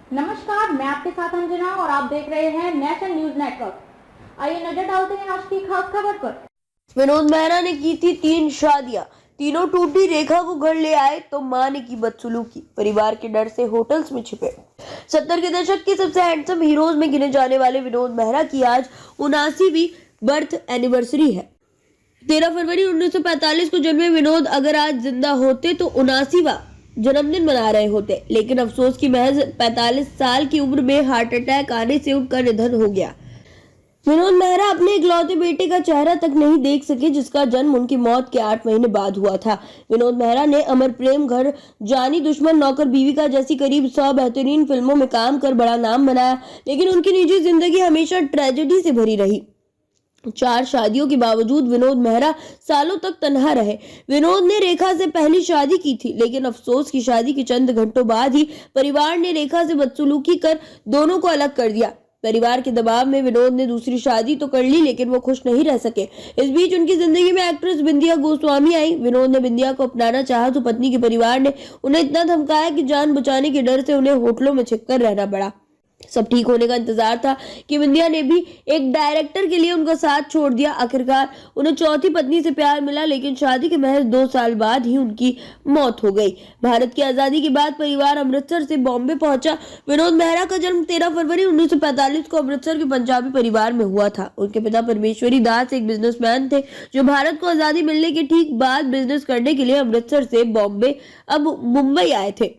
नमस्कार, मैं आपके साथ अंजना और आप देख रहे हैं नेशनल न्यूज नेटवर्क। आइए नजर डालते हैं आज की खास खबर पर। विनोद मेहरा ने की थी 3 शादियां, तीनों टूटी। रेखा को घर ले आए तो मां ने की बदसलूकी, परिवार के डर से होटल्स में छिपे। 70 के दशक के सबसे हैंडसम हीरोज में गिने जाने वाले विनोद मेहरा की आज 79वीं बर्थ एनिवर्सरी है। 13 फरवरी 1945 को जन्मे विनोद अगर आज जिंदा होते तो 79वां जन्मदिन मना रहे होते, लेकिन अफसोस की महज 45 साल की उम्र में हार्ट अटैक आने से उनका निधन हो गया। विनोद मेहरा अपने इकलौते बेटे का चेहरा तक नहीं देख सके, जिसका जन्म उनकी मौत के 8 महीने बाद हुआ था। विनोद मेहरा ने अमर प्रेम, घर, जानी दुश्मन, नौकर बीवी का जैसी करीब 100 बेहतरीन फिल्मों में काम कर बड़ा नाम बनाया, लेकिन उनकी निजी जिंदगी हमेशा ट्रेजेडी से भरी रही। 4 शादियों के बावजूद विनोद मेहरा सालों तक तन्हा रहे। विनोद ने रेखा से पहली शादी की थी, लेकिन अफसोस की शादी के चंद घंटों बाद ही परिवार ने रेखा से बदसलूकी कर दोनों को अलग कर दिया। परिवार के दबाव में विनोद ने दूसरी शादी तो कर ली, लेकिन वो खुश नहीं रह सके। इस बीच उनकी जिंदगी में एक्ट्रेस बिंदिया गोस्वामी आई। विनोद ने बिंदिया को अपनाना चाहा तो पत्नी के परिवार ने उन्हें इतना धमकाया कि जान बचाने के डर से उन्हें होटलों में छिपकर रहना पड़ा। सब ठीक होने का इंतजार था कि बिंदिया ने भी एक डायरेक्टर के लिए उनका साथ छोड़ दिया। आखिरकार उन्हें चौथी पत्नी से प्यार मिला, लेकिन शादी के महज 2 साल बाद ही उनकी मौत हो गई। भारत की आजादी के बाद परिवार अमृतसर से बॉम्बे पहुंचा। विनोद मेहरा का जन्म 13 फरवरी 1945 को अमृतसर के पंजाबी परिवार में हुआ था। उनके पिता परमेश्वरी दास एक बिजनेसमैन थे, जो भारत को आजादी मिलने के ठीक बाद बिजनेस करने के लिए अमृतसर से बॉम्बे अब मुंबई आए थे।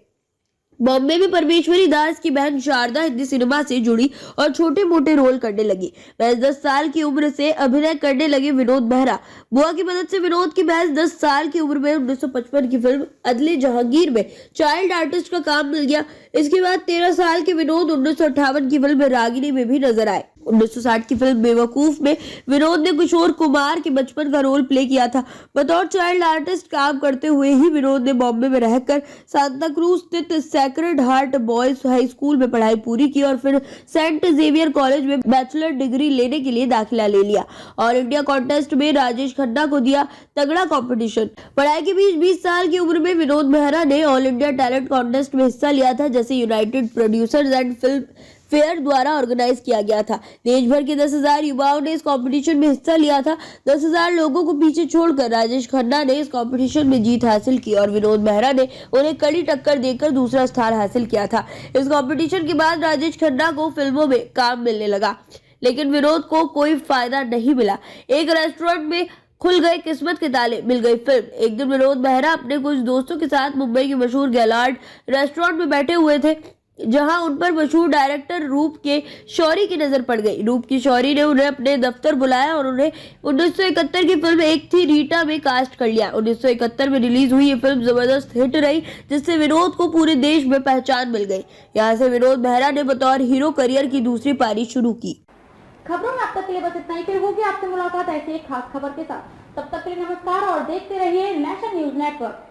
बॉम्बे में परमेश्वरी दास की बहन शारदा हिंदी सिनेमा से जुड़ी और छोटे मोटे रोल करने लगी। महज 10 साल की उम्र से अभिनय करने लगे विनोद मेहरा। बुआ की मदद से विनोद की महज 10 साल की उम्र में 1955 की फिल्म अदले जहांगीर में चाइल्ड आर्टिस्ट का काम मिल गया। इसके बाद 13 साल के विनोद 1958 की फिल्म रागिनी में भी नजर आए। 1960 की फिल्म बेवकूफ में विनोद ने किशोर कुमार के बचपन का रोल प्ले किया था। बतौर चाइल्ड आर्टिस्ट काम करते हुए ही विनोद ने बॉम्बे में रहकर सांता क्रूज स्थित sacred heart boys high school में पढ़ाई पूरी की और फिर सेंट जेवियर कॉलेज में बैचलर डिग्री लेने के लिए दाखिला ले लिया। ऑल इंडिया कॉन्टेस्ट में राजेश खन्ना को दिया तगड़ा कॉम्पिटिशन। पढ़ाई के बीच 20 साल की उम्र में विनोद मेहरा ने ऑल इंडिया टैलेंट कॉन्टेस्ट में हिस्सा लिया था, जैसे United producers and film fair द्वारा ऑर्गेनाइज किया गया था। देश भर के 10,000 युवाओं ने इस कंपटीशन में हिस्सा लिया था। 10,000 लोगों को पीछे छोड़कर राजेश खन्ना ने इस कंपटीशन में जीत हासिल की और विनोद मेहरा ने उन्हें कड़ी टक्कर देकर दूसरा स्थान हासिल किया था। इस कंपटीशन के बाद राजेश खन्ना को फिल्मों में काम मिलने लगा, लेकिन विनोद को कोई फायदा नहीं मिला। एक रेस्टोरेंट में खुल गए किस्मत के ताले, मिल गई फिल्म। एक दिन विनोद मेहरा अपने कुछ दोस्तों के साथ मुंबई के मशहूर गैलार्ड रेस्टोरेंट में बैठे हुए थे, जहां उन पर मशहूर डायरेक्टर रूप के शौरी की नजर पड़ गई। रूप की शौरी ने उन्हें अपने दफ्तर बुलाया और उन्हें 1971 की फिल्म एक थी रीटा में कास्ट कर लिया। 1971 में रिलीज हुई ये फिल्म जबरदस्त हिट रही, जिससे विनोद को पूरे देश में पहचान मिल गई। यहाँ से विनोद मेहरा ने बतौर हीरो करियर की दूसरी पारी शुरू की। खबरों में अब तक के लिए बस इतना ही। फिर होगी आपसे मुलाकात ऐसी एक खास खबर के साथ। तब तक के लिए नमस्कार और देखते रहिए नेशनल न्यूज नेटवर्क।